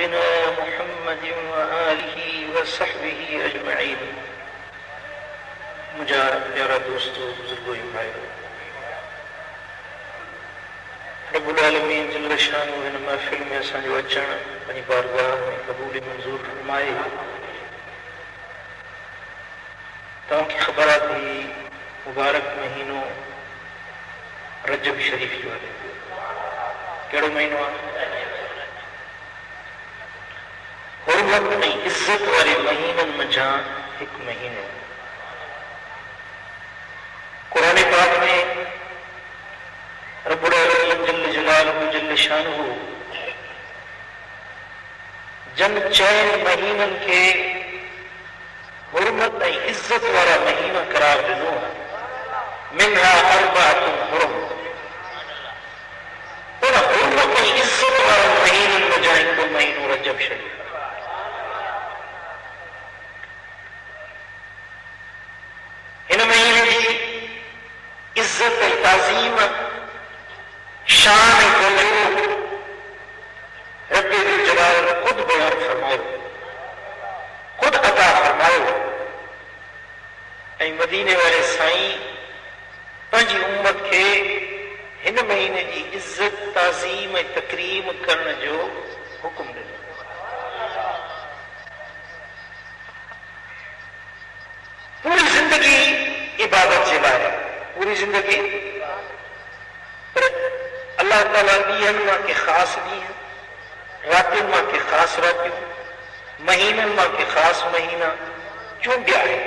نبينا محمد وآله وصحبه अजमईन। मुझा प्यारा दोस्तों, बुजुर्गों भाइयों, रब्बुल आलमीन जल्ल शानु हिन महफ़िल में असांजो अचण पंहिंजी बारगाह में क़बूल मंज़ूर फरमाए। तव्हांखे ख़बर आहे त मुबारक महीनो रजब शरीफ़ जो आहे। कहिड़ो महीनो आहे? हुर्मत ऐं इज़त वारे महीननि मंझां हिकु महीनो। क़ुरान पाक में रब्बुल आलमीन जल्ल जलालहु जल्ल शानुहु जन चइनि महीननि खे हुर्मत ऐं इज़त वारा महीना करार ॾिनो आहे। मिनहा अर्बअतुन हुरुम। उन हुर्मत ऐं इज़त वारनि महीननि मंझां हिकु महीनो रजब शरीफ़। हिन महीने जी इज़त ऐं ताज़ीम, शान ऐं क़दर रब्बे ज़ुल जलाल ख़ुदि बयान फरमायो, ख़ुदि अता फरमायो। ऐं मदीने वारे साईं पंहिंजी उम्मत खे हिन महीने जी इज़त, ताज़ीम ऐं तकरीम करण जो हुकुम ॾिनो। पूरी ज़िंदगी इबादत जे लाइ, पूरी ज़िंदगी, पर अल्लाह ताला ॾींहंनि मां के ख़ासि ॾींहं, रातियुनि मां के ख़ासि रातियूं, महीननि मां के ख़ासि महीना चूंडिया आहे,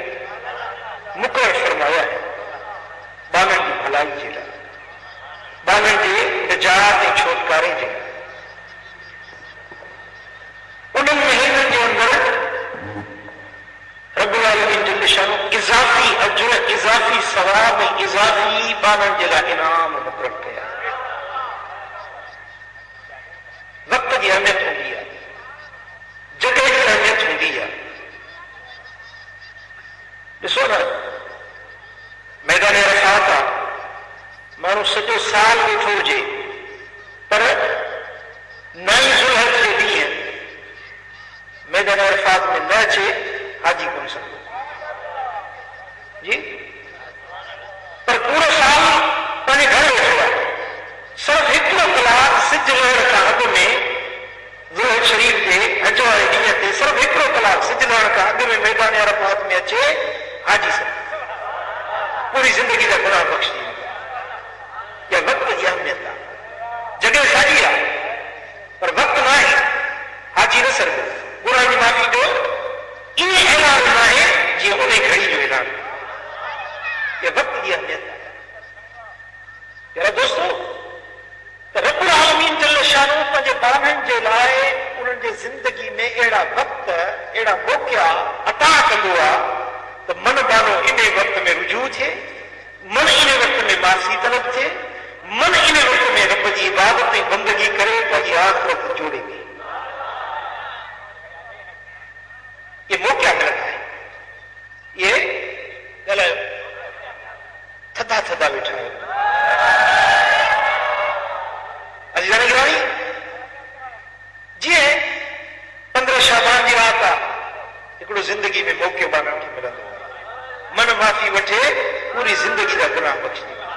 मुक़ररु फरमाया आहे ॿारनि जी भलाई जे लाइ, ॿारनि जे निजात ऐं छुटकारे जे लाइ। उन्हनि महीननि जे अंदरि रब्बुल आलमीन जल्ल शानु इज़ाफ़ी अजर, इज़ाफ़ी सवाब ऐं इज़ाफ़ी ॿारनि जे लाइ इनाम मुक़ररु कया। वक़्त जी अहमियत हूंदी आहे, जॻह जी अहमियत हूंदी आहे। ॾिसो न, मैदान अरफ़ात आहे, माण्हू सॼो साल वेठो हुजे, पर 9 ज़ुल्हज जे ॾींहुं मैदान अरफ़ात में न अचे, हाजी कोन सघंदो जी। पर पूरो साल पंहिंजे घर वेठो आहे, सिर्फ़ु हिकिड़ो कलाक सिज लहण खां अॻु में ज़ुल्हज शरीफ़ जे हज वारे ॾींहं ते सिर्फ़ु हिकिड़ो कलाक सिज लहण खां अॻु में मैदान अरफ़ात में अचे, हाजी सघे, पूरी ज़िंदगी जा गुनाह बख़्श थी वेंदा। इहा वक़्त जी अहमियत आहे। जॻह साॻी आहे, पर वक़्त न आहे, हाजी न सघंदो। गुनाह जी माफ़ी जो ईअं ऐलान न आहे जीअं उन घड़ी जो ऐलान। इहा वक़्त जी अहमियत आहे। यार दोस्तों, त रब्बुल आलमीन जल्ल शानु पंहिंजे ॿारनि जे लाइ उन्हनि जे ज़िंदगी में अहिड़ा वक़्त, अहिड़ा मौक़ा अता कंदो आहे त मन बानो इन वक़्त में रुजू थिए, मन इन वक़्त में माफ़ी तलब थिए, मन इन वक़्त में रब जी इबादत ऐं बंदगी करे पंहिंजी आख़िरत जोड़े थी। ये मौक़ा मिलंदा आहिनि। ये ॻाल्हायो, थधा थधा वेठा आहियो। अजीज़ान गिरामी, जीअं 15 शाबान जी रात आहे, हिकिड़ो ज़िंदगी में मौक़ो ॿारनि खे मिलंदो आहे, मन माफ़ी वठे, पूरी ज़िंदगी जा गुनाह बख़्श थी वेंदा।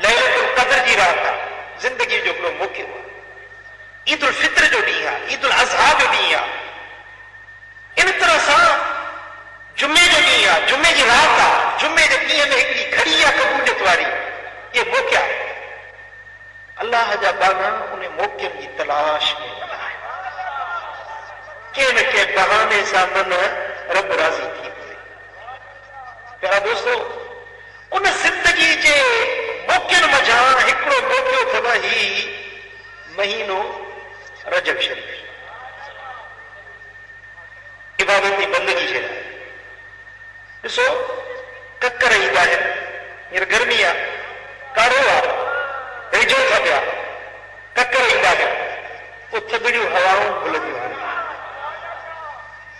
लैलतुल क़द्र जी रात आहे, ज़िंदगी जो हिकिड़ो मौक़ो आहे। ईद उल फित्र जो ॾींहुं आहे, ईद उल अज़हा जो ॾींहुं आहे। इन तरह सां जुमे जो ॾींहुं आहे, जुमे जी रात आहे, जुमे जे ॾींहं में हिकिड़ी घड़ी आहे क़बूलियत वारी। इहे मौक़ा आहे। अल्लाह जा बाना उन मौक़नि जी तलाश में वञा आहिनि। कंहिं न कंहिं बहाने सां मन रब राज़ी थी पए। प्यारा दोस्तों, उन ज़िंदगी जे मौक़नि मंझां हिकिड़ो मौक़ो अथव ही महीनो रजब शरीफ़। इबादत जी बंदगी जे लाइ। ॾिसो, ककर ईंदा आहिनि, हींअर गर्मी आहे, काढ़ो आहे, वेझो था पिया, ककर ईंदा आहिनि, पोइ थधिड़ियूं हवाऊं भुलंदियूं आहिनि।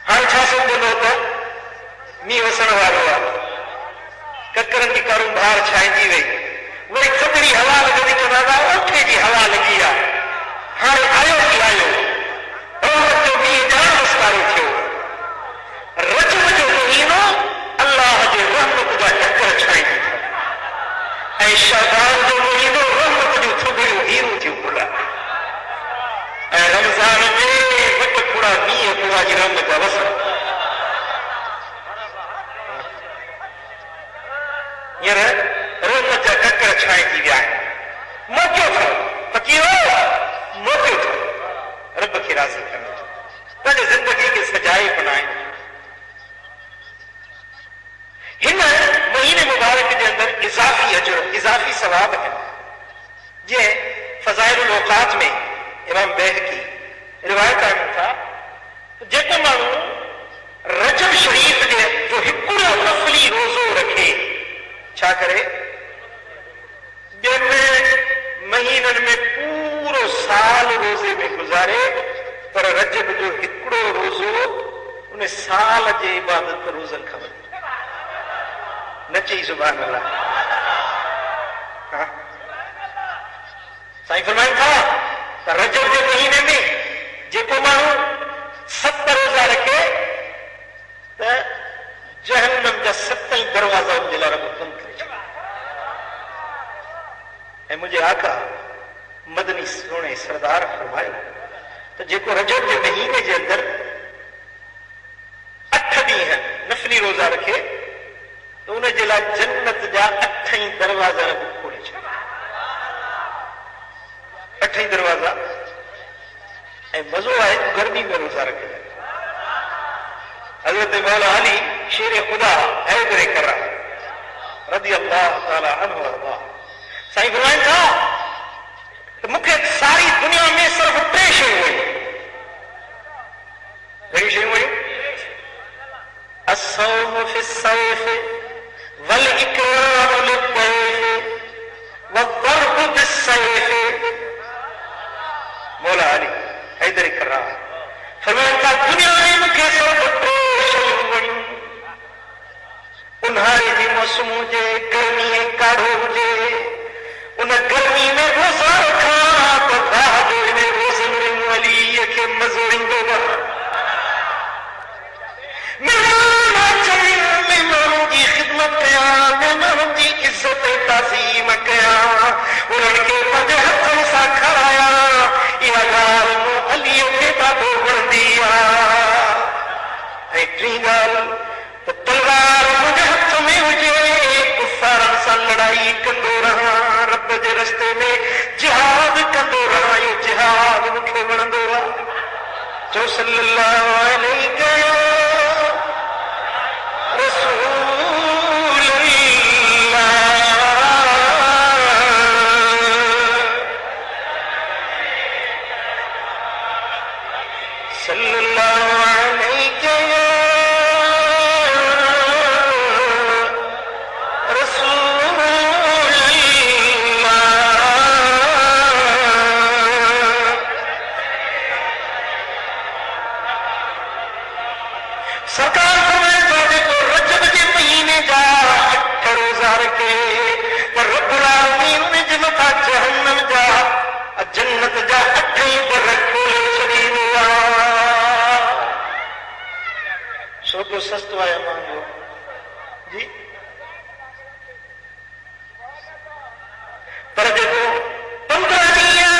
हाणे छा सम्झंदो त मींहुं वसण वारो आहे, ककरनि जी कारूं ॿाहिरि छांइजी वई, वरी थधिड़ी हवा लॻंदी, चवंदा ओठे जी हवा लॻी आहे। हाणे आयो की आयो, थोड़ा मींह थोड़ा जी रहमत जा बस हींअर रहमत जा ककर छांइजी विया आहिनि मौक़ियो थियो फ़क़ीरो मौक़ियो थियो रब खे राज़ी करण जो पंहिंजे ज़िंदगी खे सजाए बणाइण हिन महीने मुबारक के अंदर इजाफी अजर इजाफी सवाब है जे फज़ाइलुल औक़ात में इमाम बैहक़ी रिवायत आहिनि था जेको माण्हू रजब शरीफ जे जो हिकिड़ो नफ़ली रोज़ो रखे छा करे ॿियनि महीननि में पूरो साल रोज़े में गुज़ारे पर रजब जो हिकिड़ो रोज़ो उन साल जे इबादत रोज़नि खां वधीक न चई सुभान अल्लाह साईं फरमाइनि था त रजब जे महीने में जेको माण्हू 7 रोज़ा रखे त जहन्नम जा 7 दरवाज़ा उनजे लाइ रब बंदि करे छॾे ऐं मुंहिंजे आका मदनी सोणे सरदार फरमायो त जेको रजब जे महीने जे अंदर 8 ॾींहं नफ़ली रोज़ा रखे तो उनजे लाइ जन्नत जा 8 दरवाज़ा रब खोले छॾे 8 दरवाज़ा ऐं मज़ो आहे गर्मी में रोज़ा रखे हज़रत मौला अली शेर खुदा हैदर करम रज़ी अल्लाह ताला अन्हु वरदा साईं फरमाइनि था त मूंखे सारी दुनिया में सिर्फ़ 3 शयूं वणियूं कहिड़ियूं शयूं वणियूं अस्सौम फी सैफ वल इकराम लिद्दैफ वद्दर्ब बिस्सैफ मौला अली हैदर करम फरमाइनि था दुनिया में मूंखे सिर्फ़ 3 शयूं वणियूं उन्हारे जी मौसम हुजे गर्मी काढ़ो हुजे उन गर्मी में रोज़ा रखां त बाद में रोज़नि में अलीअ खे मज़ो ईंदो न महिमाननि जी ख़िदमत कयां महिमाननि जी इज़त ताज़ीम कयां उन्हनि खे पंहिंजे हथनि सां खारायां इहा ॻाल्हि मूं अलीअ खे ॾाढो वणंदी आहे ऐं टीं ॻाल्हि त तलवार मुंहिंजे हथ में हुजे कुफ़ारनि सां लड़ाई कंदो रहां रब जे रस्ते में जिहाद कंदो रहां इहो जिहाद मूंखे वणंदो आहे जो सल्लल्लाहु अलैहि सस्तो आहे मांगो जी पर जेको 15 ॾींहं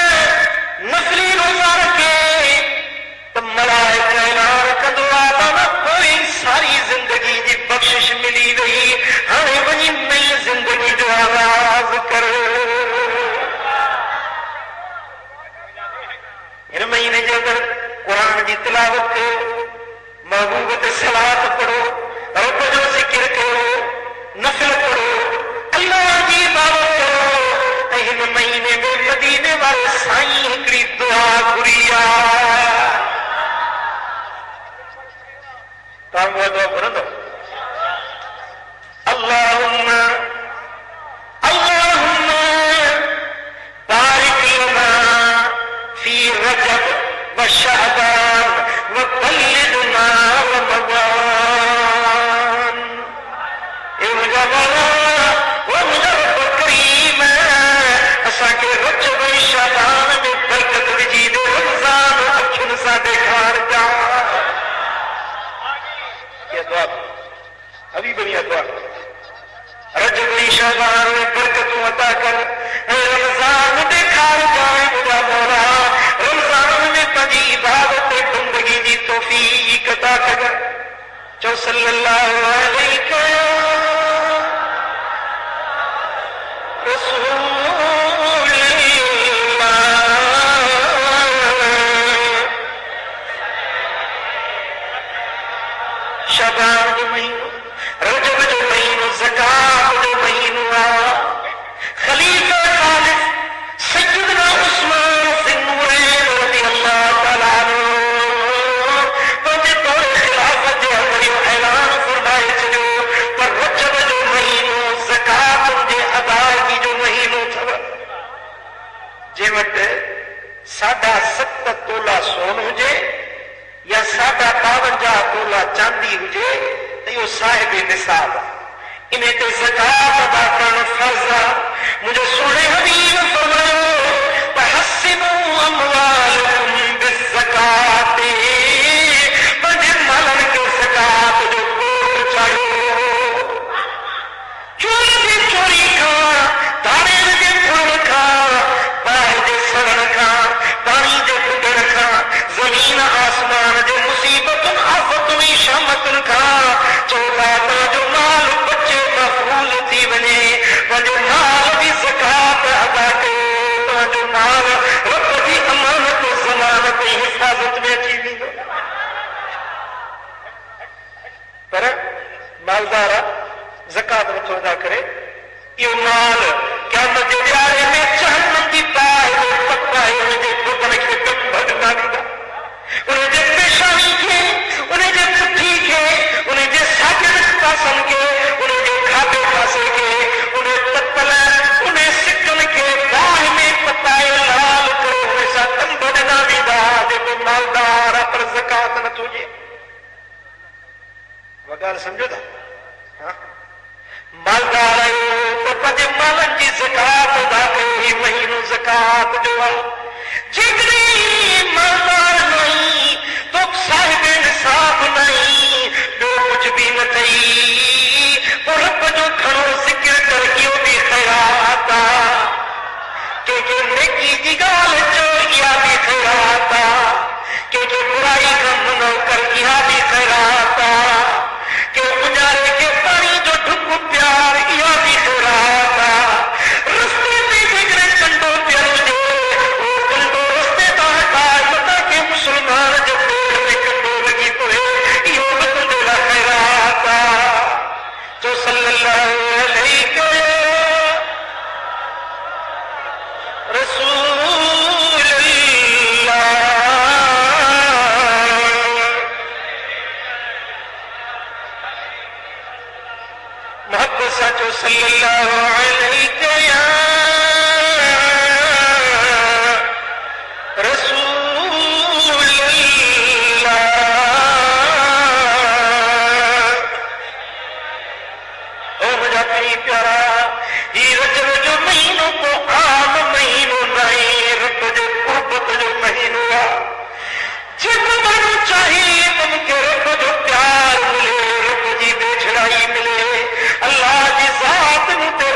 नफ़ली रोज़ा रखे त मलाइका ऐलान कंदो आहे त कोई सारी ज़िंदगी जी बख़्शिश मिली वई हाणे वञी नई ज़िंदगी जो आगाज़ कर हिन महीने जे अंदर क़ुरान जी तिलावत कयो महबूब ते सलात पढ़ो रब जो ज़िक्र कयो नफ़िल पढ़ो अल्लाह जी इबादत करो ऐं हिन महीने में मदीने वारे साईं हिकिड़ी दुआ घुरी आहे तव्हां उहा दुआ घुरंदो अल्लाहुम्मा बारिक लना फी रजब व शअबान व बल्लिगना रमज़ान ए मुंहिंजा मौला ओ मुंहिंजा रब करीम असांखे रजब ऐं शअबान में बरकत विझी ॾे रमज़ान अखियुनि सां ॾेखारजां इहा दुआ हबीब जी दुआ रजब ऐं शअबान में बरकतूं अता कर ऐं रमज़ान ॾेखारजां मुंहिंजा मौला रमज़ान में पंहिंजी इबादत बंदगी जी जो सल्लल्लाहु अलैहि शबान जो महीनो, रजब जो महीनो, ज़कात जो महीनो आ, खलीफा खालिद सैयदना उस्मान ज़िन नूरैन रज़ियल्लाहु तआला अन्हु पंहिंजे दौर खिलाफत जे अंदरि ऐलान फरमाए छॾियो त रजब जो महीनो ज़कात जे अदायगी जो महीनो अथव। जे वटि 7.5 तोला सोन हुजे या 52 तोला चांदी हुजे त इहो साहिब निसाब इन ते ज़कात अदा करणु फर्ज़ आहे। मुंहिंजो सोणे हबीब फरमायो त हसिनू अमवालकुम बिज़कात, पंहिंजे मालनि खे ज़कात जो कोट चाढ़ियो। चोर जे चोरी खां, धाड़ेल जे फुरण खां, बाहि जे सड़ण खां, पाणी जे फुटण खां, ज़मीन आसमान जे मुसीबतुनि आफ़तुनि शामतुनि खां चोला तव्हांजो माल बचे महफूज़ थी वञे। पंहिंजो माल जी ज़कात अदा कयो, तव्हांजो माल रब जी अमानत ज़मानत जी हिफ़ाज़त में अची वेंदो। पर मालदार ज़कात नथो अदा करे, इहो माल क़यामत जे ॾियारे में जहन्नम जी बाहि में पकाए हुनजे बुतनि खे दम भॼंदा वेंदा। उनजे पेशानी खे, उनजे पुठी खे, उनजे साॼनि पासनि खे, उनजे खाॿे पासे खे, उन ततल उन सिकनि खे बाहि में पताए लाल करे उन सां दम भॼंदा वेंदा। जेको मालदार आहे पर ज़कात नथो ॾिए। उहा ॻाल्हि सम्झो था? मालदार आहियो त पंहिंजे मालनि जी ज़कात अदा कयो। ही महीनो ज़कात जो आहे। जेकॾहिं मालदार नहीं तो साहिब निसाब नहीं, ॿियो कुझु बि न अथई, पोइ रब जो घणो ज़िक्र कर, इहो बि ख़ैरात आहे। कंहिंखे नेकी जी ॻाल्हि चओ, इहा बि ख़ैरात आहे। कंहिंखे बुराई खां मनो कर, इहा बि ख़ैरात आहे। कंहिं गुज़ारे खे पाणी जो ढुक प्यार, इहा बि ख़ैरात आहे। रस्ते में जेकॾहिं कंडो पियल हुजे, उहो कंडो रस्ते तां हटाए मता के मुस्लमान जे पेट में कंडो लॻी पए, इहो बि तुंहिंजे लाइ ख़ैरात आहे। जो सल्लल्लाहु अलैहि मोहब्बत सां जो सल्लल्लाहु अलैहि या रसूल अल्लाह। ओ मुंहिंजा पीर प्यारा, ही रजब जो महीनो को आम महीनो नहीं, रब जो मोहब्बत जो महीनो आहे। जेको माण्हू चाहे त मूंखे रब जो प्यार मिले, रब जी बेछड़ाई मिले, अल्लाह जी ज़ात मूं ते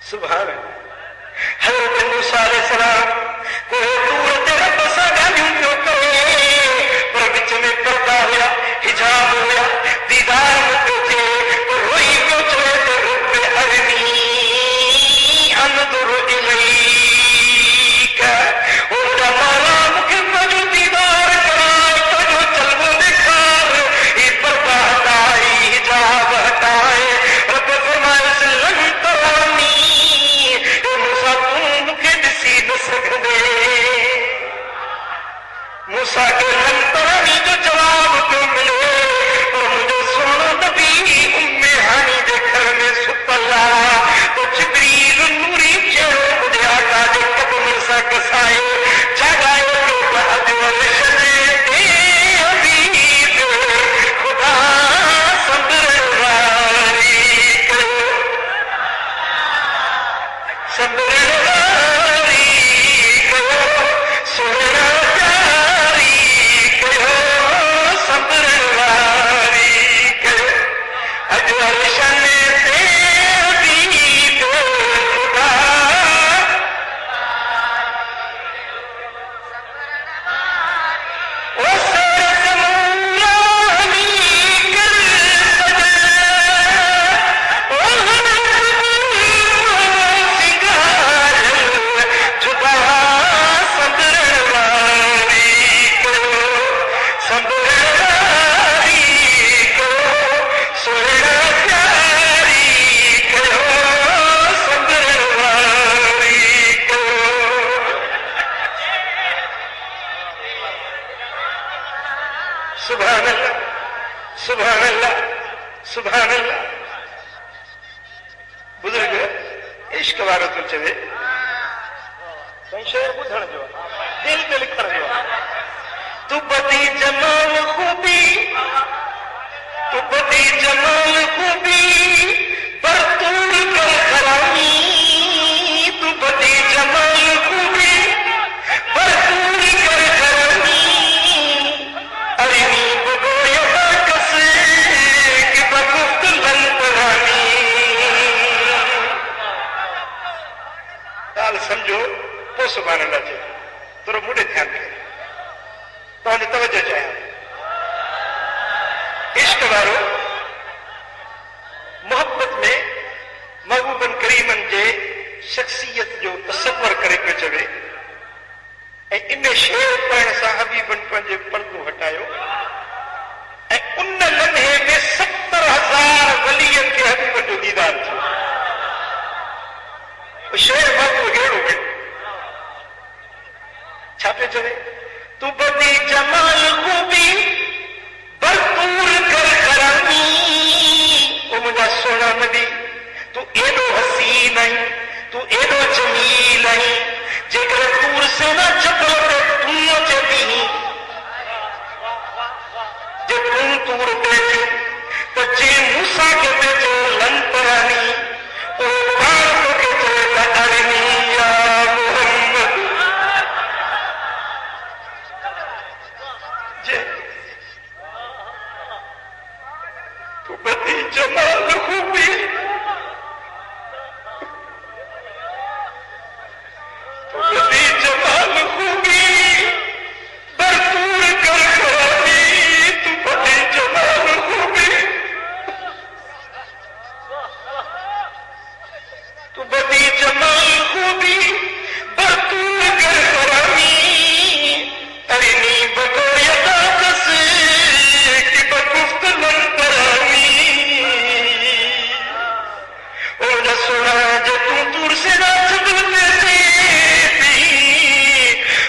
सुभान हज़रत मूसा अलैहिस्सलाम को दूर ते रब सां ॻाल्हियूं पियो करे, पर विच में पर्दा हुया, हिजाब हुया, दीदार न पियो थिए, पर रोई पियो चवे त रब अरनी अनज़ुर इलैक, ओ मौला मूंखे तुंहिंजो दीदार कराए, तुंहिंजो जलवो ॾेखार, ही पर्दा हटाए, हिजाब हटाए। रब फरमाए लन तरानी, मूसा तूं मूंखे ॾिसी न सघंदे। मूसा खे लन तरानी जो जवाब पियो मिले, पर मुंहिंजो सोनो नबी उम्मे हानी जे घर में सुतल आहे, तो जिब्रील नूरी चेहरो मुंहिंजे आका जे क़दमनि सां घसाए जॻायो त अॼु अर्श ते हबीब ख़ुदा संदर वारी कयो, संदर वारी कयो, सोना जारी कयो, संदर वारी कयो, अॼु अर्श ते हबीब ख़ुदा ओ सरस मूलानी कर सजा, ओ सिंगार जुदा संदर वारी कयो, संदर वारी कयो, सोना प्यारी कयो, संदर वारी कयो। सुभान अल्लाह, सुभान अल्लाह, सुभान अल्लाह। बुजुर्ग इश्क वारो थो चवे, शेर ॿुधण जो, दिल ते लिखण जो। तू बदी जमाल खूबी, तू बदी जमाल खूबी, पर तूड़ कर खरामी, तू बदी जमाल खूबी, पर तूड़ कर खरामी, अरिनी बगोया कसे कि बगुफ्त लन तरानी। ॻाल्हि सम्झो पोइ सुभाणे अल्लाह चए, थोरो मुंडे ध्यानु करे, तव्हांजी तवजो चाहियां। इश्क वारो मोहब्बत में महबूबन करीमन जे शख्सियत जो तसव्वुर करे पियो चवे, ऐं इन शेर पढ़ण सां हबीबन पंहिंजे पर्दो हटायो, ऐं उन लम्हे में 70,000 वलियन खे हबीबन जो दीदार थियो। शेर महबूब अहिड़ो हुयो, छा पियो चवे? तू बदी जमाल खूबी, भरपूर कर खरामी, ओ मुंहिंजा सोना नबी, तू एॾो हसीन आहीं, तू एॾो जमील आहीं, जेकर तूर सेना जबल ते तूं अचंदी, जे तूं तूर ते त जे मूसा खे भेजो लन तरानी, ओ पाण तोखे चवे त अरनी या मुहम्मद, जे तू बदी जमाल खूबी, तू बदी जमाल खूबी, भरपूर कर खराबी, तू बदी जमाल खूबी, तू बदी जमाल खूबी, भरपूर कर खराबी, अरिनी बगोया कस कि बगुफ्त लन तरानी। ओ न सुना जो तू दूर से ना जबलते थी,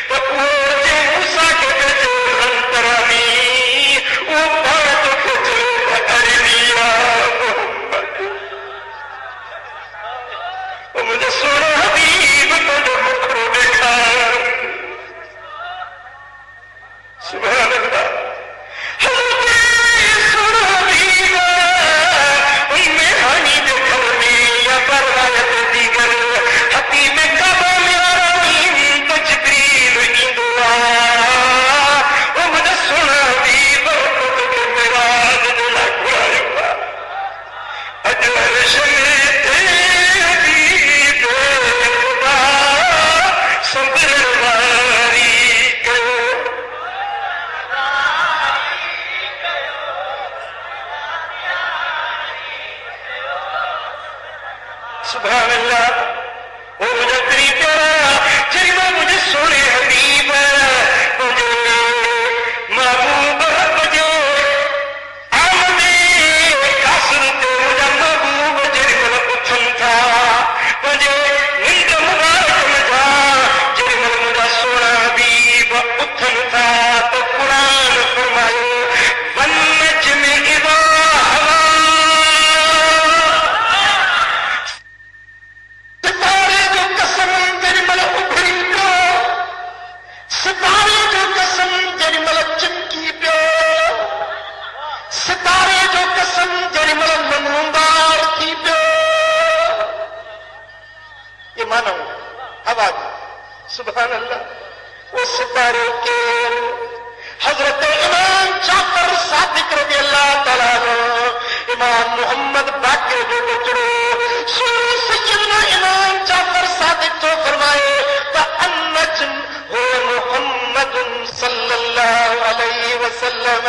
तो वो जे मूसा के भेजो लन तरानी, वो बात को चले अरनी या मोहम्मद, ओ मुझे सोना हबीब तुझे मुखरो देखा। सुभान अल्लाह। हज़रत सोना हबीब उम्मे हानी जे घर में या परवायत दीगर हतीम काबा में आमीन तो जिब्रील ईंदो आहे, ओ मुंहिंजो सोना हबीब तोखे मेराज जे लाइ घुरायो आहे। अॼु अर्श ते हबीब अल्लाह वो मुझे तेरी प्यारा जिरमा मुझे सोने हबीब मुझे महबूब मुझे आमदे कासर ते मुझे महबूब जिरमा उठन था मुझे निंद मुबारक मजा जिरमा मुझे सोना हबीब उठन था तो कुरान फरमायो वन्नज में इज़ा हवा सितारे जो कसम जरिमल उभरी पियो सितारे जो कसम जरिमल चमकी पियो सितारे जो कसम जरिमल नमूदार थी पियो ये मानो हवा जी सुभान अल्लाह वो सितारे के हजरत इमाम जाफर सादिक रज़ी अल्लाह तआला अन्हु इमाम मोहम्मद बाक़िर जो बचड़ो सूरत सैयदना इमाम जाफर सादिक तो फरमाए त अन्नजम हो मोहम्मद सल्लल्लाहु अलैहि वसल्लम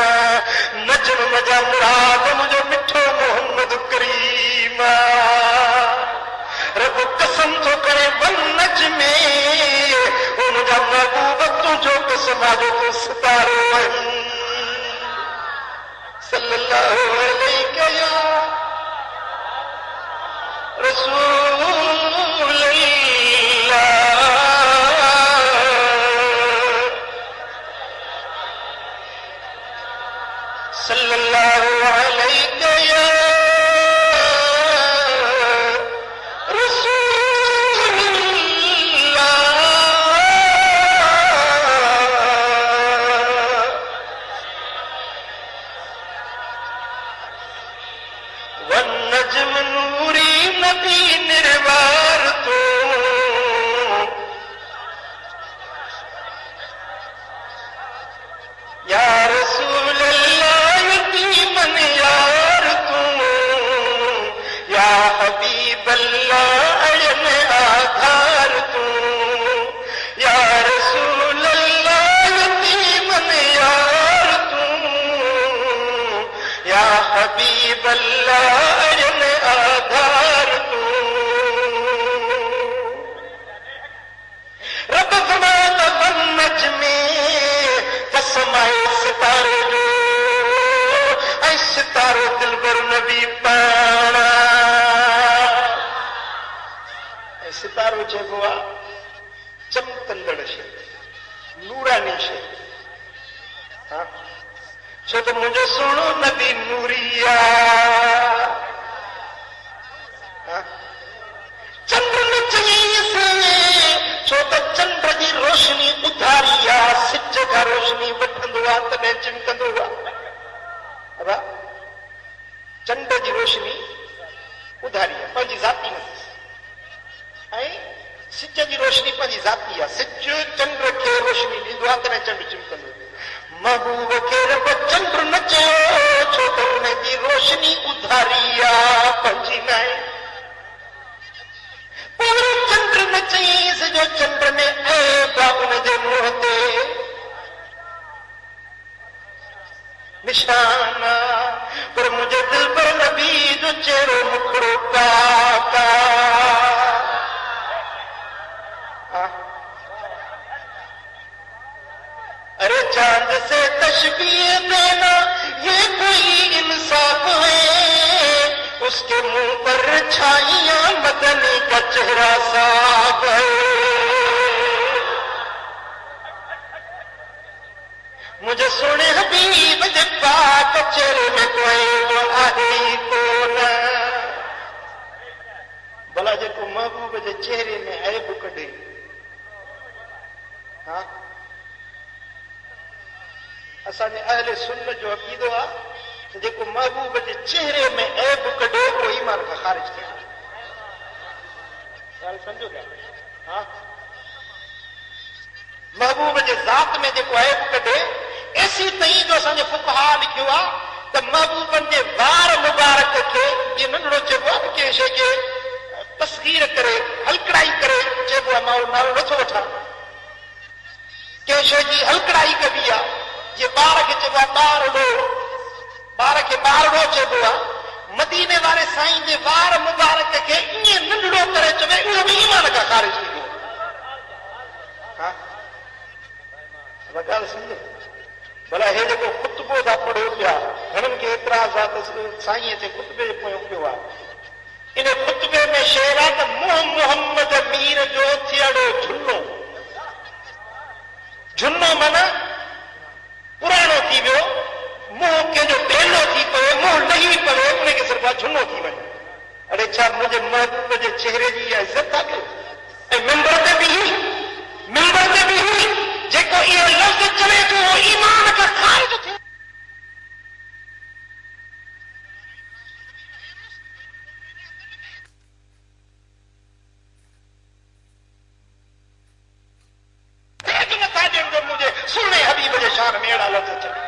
नजम मजा मुराद मुझो मिठो मोहम्मद करीम रब कसम तो करे वन नजमे ओ मुझा महबूब तुझो कसम आजो तो सितारो सल्लल्लाहु अलैहि या रसूल अल्लाह सल्लल्लाहु अलैहि या सितारो चइबो आहे चमकंदड़ शइ नूरानी शइ छो त मुंहिंजो सुहिणो नबी नूरिया चंद्र न चईंसि छो त चंद्र जी रोशनी उधारी आहे सिज खां रोशनी वठंदो आहे तॾहिं चिमकंदो आहे चंड जी रोशनी उधारी आहे पंहिंजी ज़ाती न सिज जी रोशनी पंहिंजी ज़ाती आहे सिज चंड खे रोशनी ॾींदो आहे तॾहिं चंड चिमकंदो महबूब खे रब चंड न चयो छो त हुन जी रोशनी उधारी आहे पंहिंजी न आहे पूरो चंड न चईंसि जो चंड में ऐब आहे हुनजे मुंहं ते निशान पर मुंहिंजे दिल पर नबी जो चेहरो मुखड़ो पाक अरे चांद से तशबीह देना ये कोई इंसाफ है उसके मुंह पर छाइयां मदनी का चेहरा साफ है मुझे सोने हबीब दे पाक चेहरे में कोई वो आहे कोन भला जेको महबूब जे चेहरे में ऐब कढे हाँ असांजे अहले सुन्नत जो अक़ीदो आहे त जेको महबूब जे चेहरे में ऐब कढे उहो ईमान खां ख़ारिज थिए ॻाल्हि सम्झो था हा महबूब जे ज़ात में जेको ऐब कढे एसी ताईं जो असांजे फुक़हा लिखियो आहे त महबूबनि जे वार मुबारक खे जीअं नंढड़ो चइबो आहे कंहिं शइ खे तस्गीर करे हलकड़ाई करे चइबो आहे मां नालो नथो वठां कंहिं शइ जी हलकड़ाई कबी आहे जीअं ॿार खे चइबो आहे ॿारड़ो ॿार खे ॿारड़ो चइबो आहे मदीने वारे साईं जे वार मुबारक के ईअं नंढड़ो करे चवे उहो बि ईमान खां ख़ारिज थी वियो। हा ॻाल्हि सम्झो भला हे जेको ख़ुतबो था पढ़ो पिया घणनि खे एतिराज़ात साईं जे ख़ुतबे जे पोयां पियो आहे। इन ख़ुतबे में शेर आहे त मुंहुं मोहम्मद मीर जो थियड़ो झुनो। झुनो माना पुराणो थी वियो, मुंहुं कंहिंजो ढेलो थी पवे, मुंहुं लही पवे, उनखे सिर्फ़ु झुनो थी वञे। अरे छा मुंहिंजे महबूब जे चेहरे जी इहा इज़त था कयो? ऐं मिंबर ते बि जेको इहो लफ़्ज़ चवे थो ईमान खां ख़ारिज थियो। मुंहिंजे सुहिणे हबीब जे शान में अहिड़ा लफ़्ज़ चवे।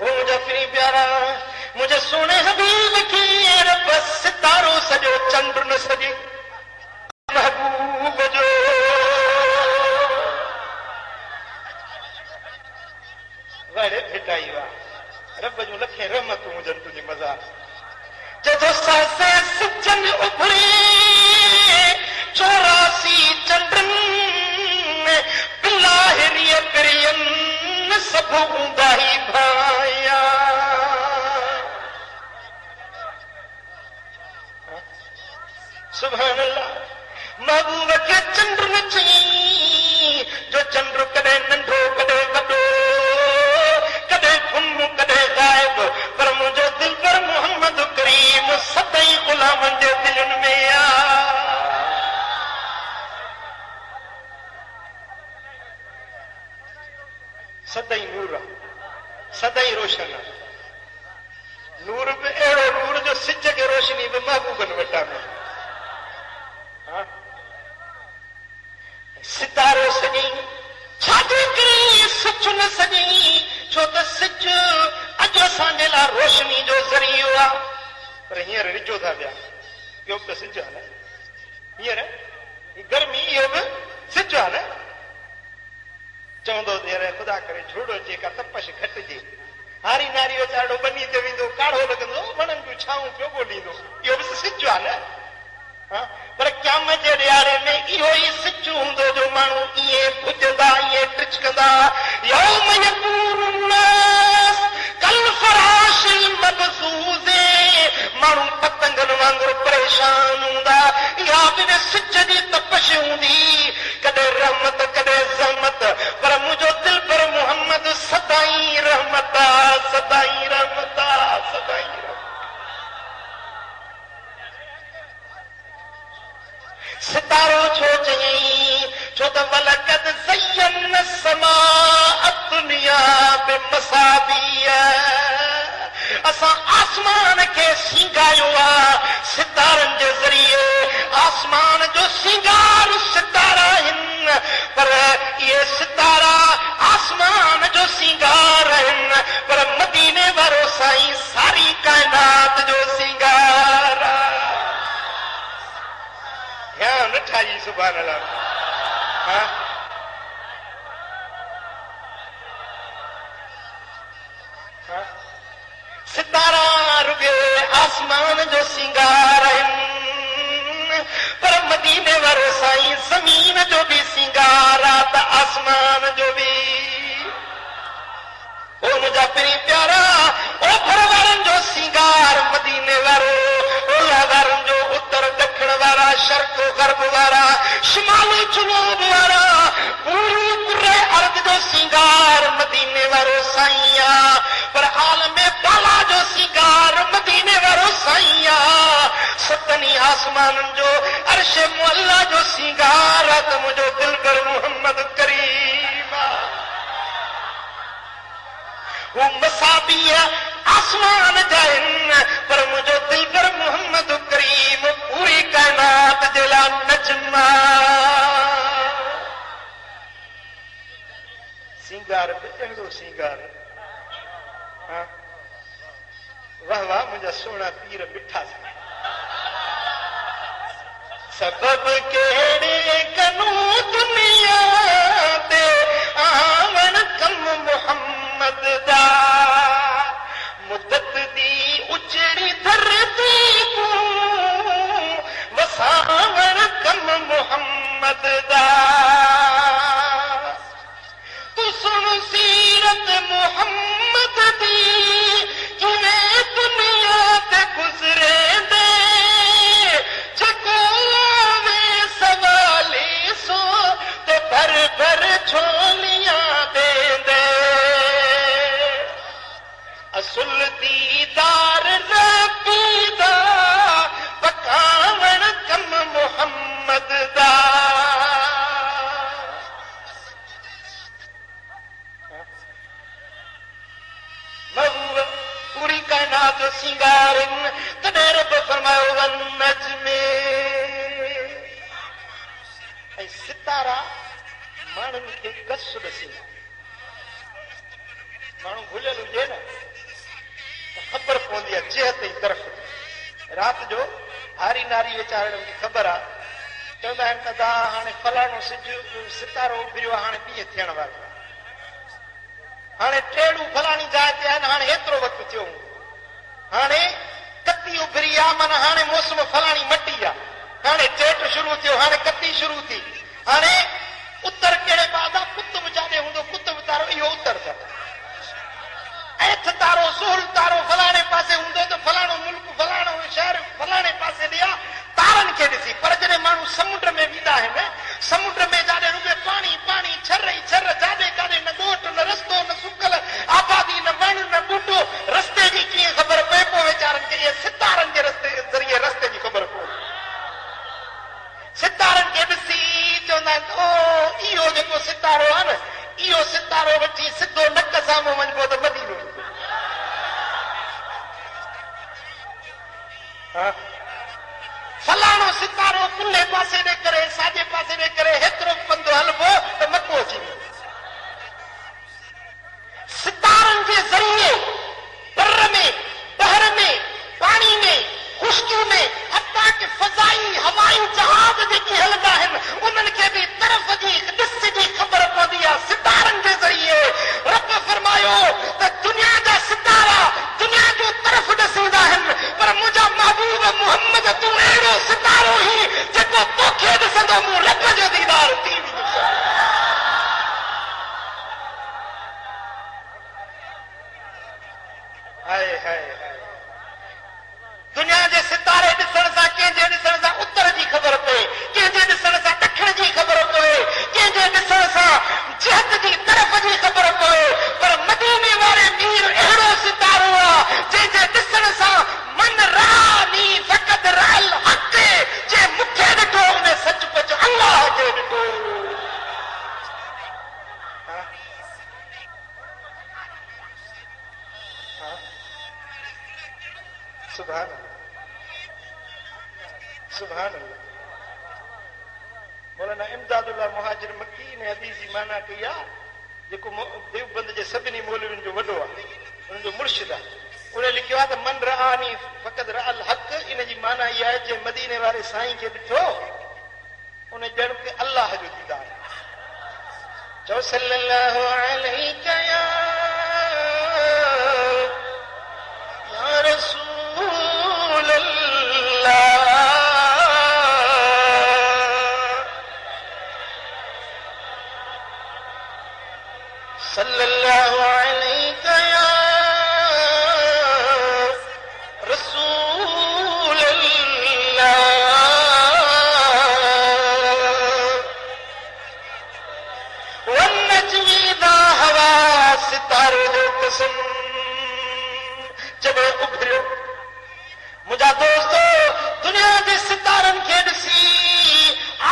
मुंहिंजा प्री प्यारा मुंहिंजे सुहिणे हबीब खे बस सितारो सॼो चंड न सॼे महबूब जो वड़े भिटाई वाह रब जूं लखे रहमतूं हुजनि तुंहिंजी मज़ार। जदो सासे सजन उभरे 84 चंडन बिलाहिरीअ प्रियन सब हूंदा ही भाया। सुभान अल्लाह। महबूब खे चंड न चई जो चंड कॾहिं नंढो कॾहिं वॾो कॾहिं गुम कॾहिं गायब, पर मुंहिंजो दिलबर मोहम्मद करीम सदाई गुलामनि जे दिलनि में आ। सदाई नूर आहे, सदाई रोशन आहे। नूर बि अहिड़ो नूर जो सिज खे रोशनी बि महबूबनि वटां में। सितारो सॼी छाजे करे सिज न सॼी, छो त सिज अॼु असांजे लाइ रोशनी जो ज़रियो आहे। पर हींअर रिझो था पिया, इहो बि त सिज आहे न। हींअर गर्मी इहो बि सिज आहे न। चवंदो ख़ुदा करे झोड़ो अचे का तपश घटिजे, हारी नारी वीचारो बनी ते वेंदो काढ़ो लॻंदो, वणनि जूं छाऊं पियो ॻोल्हींदो, इहो बि सिज आहे न। पर क़यामत जे ॾियारे में इहो ई सिज हूंदो जो माण्हू ईअं भुजंदा ईअं टिचकंदा। यौम यकूनु नास कल फराशिल मबसूज़े, माण्हू पतंगनि वांगुरु परेशान हूंदा। इहा बि सिज जी तपश हूंदी, कॾहिं रहमत कॾहिं ज़हमत, पर मुंहिंजो दिलबर मोहम्मद सदाई रहमत आहे, सदाई रहमत आहे, सदाई रहमत। सितारो छो चयईं? छो त वलकद ज़य्यना समाअ दुनिया बिमसाबीह, असां आसमान खे सींगारियो आहे सितारनि जे ज़रिए। आसमान जो सींगार सितारा आहिनि, पर इहे सितारा आसमान जो सींगार आहिनि, पर मदीने वारो साईं सारी काइनात जो सींगार आहे। ध्यान न ठाही सुभान अल्लाह। सितारा रुॻे आसमान जो सींगार आहिनि, पर मदीने वारो साईं ज़मीन जो बि सींगार आहे त आसमान जो बि। ओ मुंहिंजा पहिरीं प्यारा ओभर वारनि जो सींगार मदीने वारो, ओलह वारनि जो उत्तर ॾखिण वारा, शर्क़ गर्भ वारा, शिमालो जुनूब वारा, पूरी कुर्रे अर्द जो सींगार मदीने वारो साईं आहे। पर आलम बाला जो सींगार मदीने वारो साईं आहे। सतनी आसमाननि जो अर्श मुअल्ला जो सींगार आहे त मुंहिंजो दिलबर मोहम्मद करीम आहे। हू मसाबीह आसमान जा आहिनि, पर मुंहिंजो दिलबर मोहम्मद करीम पूरी काइनात जे लाइ नजम आहे। सींगार बि अहिड़ो सींगार। वाह वाह मुंहिंजा सोना पीर बिठा सबब कहिड़े कनू दुनिया ते आवन कम मोहम्मद दा। जेड़ी धरती को वसावण कम मुहम्मद दा तू सुन सीरत मुहम्मद दी जिवें दुनिया ते गुजरे दे जको वे सवाली सो ते भर भर झोलियां दे दे असुल दीदार नबी दा पकावण कम मुहम्मद दा पूरी कायनात सिंगारिन तॾहिं रब फरमायो वन नजमे ऐं सितारा माण्हुनि खे कस ॾसींदा माण्हू भुलियल हुजे न ख़बर पवंदी आहे जिहत जी तरफ़ राति जो हारी नारी वीचारनि खे ख़बर आहे चवंदा आहिनि त दा हाणे फलाणो सितारो उभरियो आहे हाणे ॾींहं थियण वारो हाणे टेड़ू फलाणी जाइ ते आहिनि हाणे एतिरो वक़्तु थियो हाणे कती उभरी आहे माना हाणे मौसम फलाणी मटी आहे हाणे चेट शुरू थियो हाणे कती शुरू थी हाणे उत्तर कहिड़े पासा कुतुब जाॾे हूंदो कुतुब तारो इहो उत्तर अथव ऐथ तारो सुहल तारो फलाणे पासे हूंदो त फलाणो मुल्क फलाणो शहर फलाणे पासे ॾिया तारनि खे ॾिसी पर जॾहिं माण्हू समुंड में वेंदा आहिनि समुंड में जाॾे रुॻे पाणी पाणी छर ई छर जाॾे काॾे न ॻोठ न रस्तो न सुकल आबादी न वण न ॿूटो रस्ते जी कीअं ख़बर पए पोइ वीचारनि खे इहे सितारनि जे ज़रिए रस्ते जी ख़बर पवंदी सितारनि खे ॾिसी चवंदा आहिनि ओ इहो जेको सितारो आहे न इहो सितारो वठी सिधो नक साम्हूं वञिबो त मदीनो फलाणो सितारो कुल्हे पासे ॾे करे साॼे पासे ॾे करे हेतिरो पंधु हलबो त मको अची वेंदो सितारनि जे ज़रिए बर में बहर में पाणी में खुश्की में हथा कि फज़ाई हवाई जहाज जेके हलंदा आहिनि उन्हनि खे बि तरफ़ जी ॾिस जी ख़बर पवंदी आहे सितारनि जे ज़रिए रब फरमायो त दुनिया जा सितारा दुनिया जो तरफ़ ॾसींदा आहिनि पर मुंहिंजा महबूब मुहम्मद तूं अहिड़ो सितारो ई जेको तोखे ॾिसंदो मूं रब जो दीदार थी हाय हाय हाय दुनिया जे सितारे ॾिसण सां कंहिंजे ॾिसण सां उत्तर जी ख़बर पए कंहिंजे ॾिसण सां ॾखिण जी ख़बर पए कंहिंजे ॾिसण सां जिहत जी तरफ़ जी ख़बर पए पर मदीने वारे मीर अहिड़ो सितारो आहे जंहिंजे ॾिसण सां मन रानी फ़क़त रहल हक़ जे मूंखे ॾिठो उन सचमुच अल्लाह खे ॾिठो सुभान सुभान अल्लाह मौलाना इमदादुल्लाह मुहाजिर मक्की ने हदीस जी माना कई आहे जेको देवबंद जे सभिनी मौलवियुनि जो वॾो आहे उन्हनि जो मुर्शिद आहे उन लिखियो आहे त मन रआनी फ़क़त रहल हक़ इन जी माना इहा आहे जे मदीने वारे साईं खे ॾिठो उन ॼण के अल्लाह जो दीदार चओ सल्लल्लाहु अलैहि या रसूल अल्लाह सल्लल्लाहु अलैहि या रसूल अल्लाह वन्नजमी दा हवा सितारे जो कसम जॾहिं उभरियो मुंहिंजा दोस्तो दुनिया जे सितारनि खे ॾिसी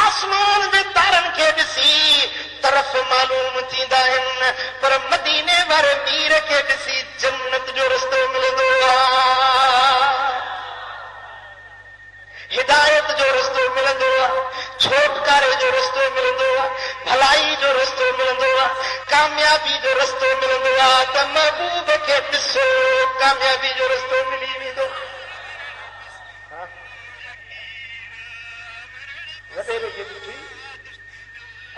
आसमान जे तारनि खे ॾिसी तरफ़ मालूम थींदा आहिनि पर मदीने वारे मीर खे ॾिसी जन्नत जो रस्तो मिलंदो आहे हिदायत जो रस्तो मिलंदो आहे छोटकारे जो रस्तो मिलंदो आहे भलाई जो रस्तो मिलंदो आहे कामयाबी जो रस्तो मिलंदो आहे त महबूब खे ॾिसो कामयाबी जो रस्तो मिली वेंदो वॾेरे खे ॾिठी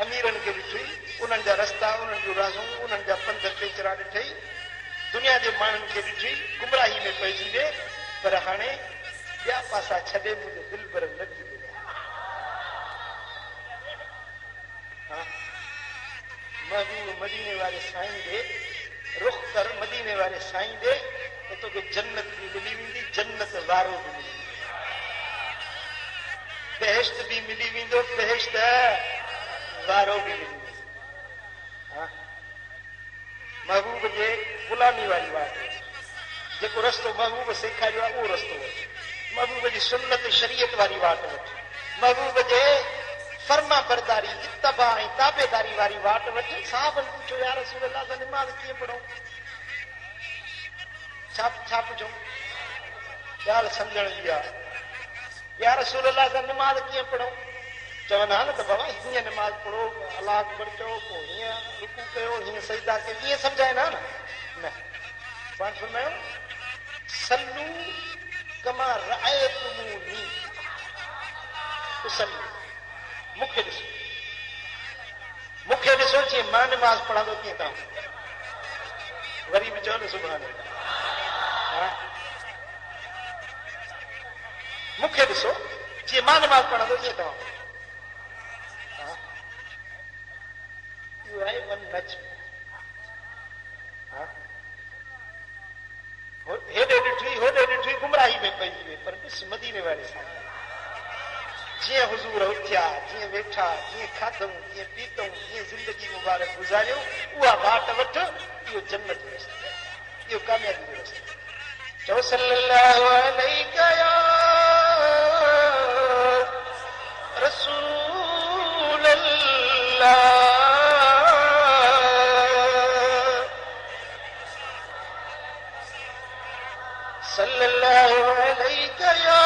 अमीरनि खे ॾिठी उन्हनि जा रस्ता उन्हनि जूं राहूं उन्हनि जा पंध पेचरा ॾिठई दुनिया जे माण्हुनि खे ॾिठी गुमराही में पइजी विए पर हाणे ॿिया पासा छॾे मुंहिंजो दिलि भर लॻी वियो। महबूब मदीने वारे साईं ॾे रुख कर, मदीने वारे साईं ॾे त तोखे जन्नत बि मिली वेंदी, जन्नत वारो बि मिली वेंदो, बेहिश्त बि मिली वेंदो, बेहिश्त वारो बि मिली वेंदो। महबूब जे गुलामी वारी वाट, जेको रस्तो महबूब सेखारियो आहे उहो रस्तो वठ, महबूब जी सुन्नत शरीयत वारी वाट वठ, महबूब जे फर्मा बरदारी इत्तबा ऐं ताबेदारी वारी वाट वठ। साहबनि पुछो या रसूल अल्लाह त निमाज़ कीअं पढ़ूं, छा पुछूं? ॻाल्हि सम्झण जी आहे। या रसूल अल्लाह त निमाज़ कीअं पढ़ूं? चवंदा न त बाबा हीअं निमाज़ पढ़ो, अल्लाह अकबर चओ, पोइ हीअं रुकू कयो, हीअं सजदा कयो, हीअं सम्झाईंदा न। पाण फरमायो सल्लू कमा रअयतुमूनी उसल्ली, मूंखे ॾिसो, मूंखे ॾिसो जीअं मां निमाज़ पढ़ंदो कीअं तव्हां। वरी बि चओ न सुभाणे मूंखे ॾिसो जीअं मां निमाज़ पढ़ंदो कीअं तव्हां। इहो आहे वन नच, हेॾे ॾिठी होॾे ॾिठी गुमराही में पई हुई, पर ॾिस मदीने वारे साईं जीअं हुज़ूर उथिया, जीअं वेठा, जीअं खाधऊं, जीअं पीतऊं, जीअं ज़िंदगी मुबारक गुज़ारियो, उहा वाट वठ, इहो जन्नत जो रस्तो, इहो कामयाबी जो रस्तो। चओ सल्लल्लाहु अलैका या रसूल अल्लाह, सल्लल्लाहु अलैका या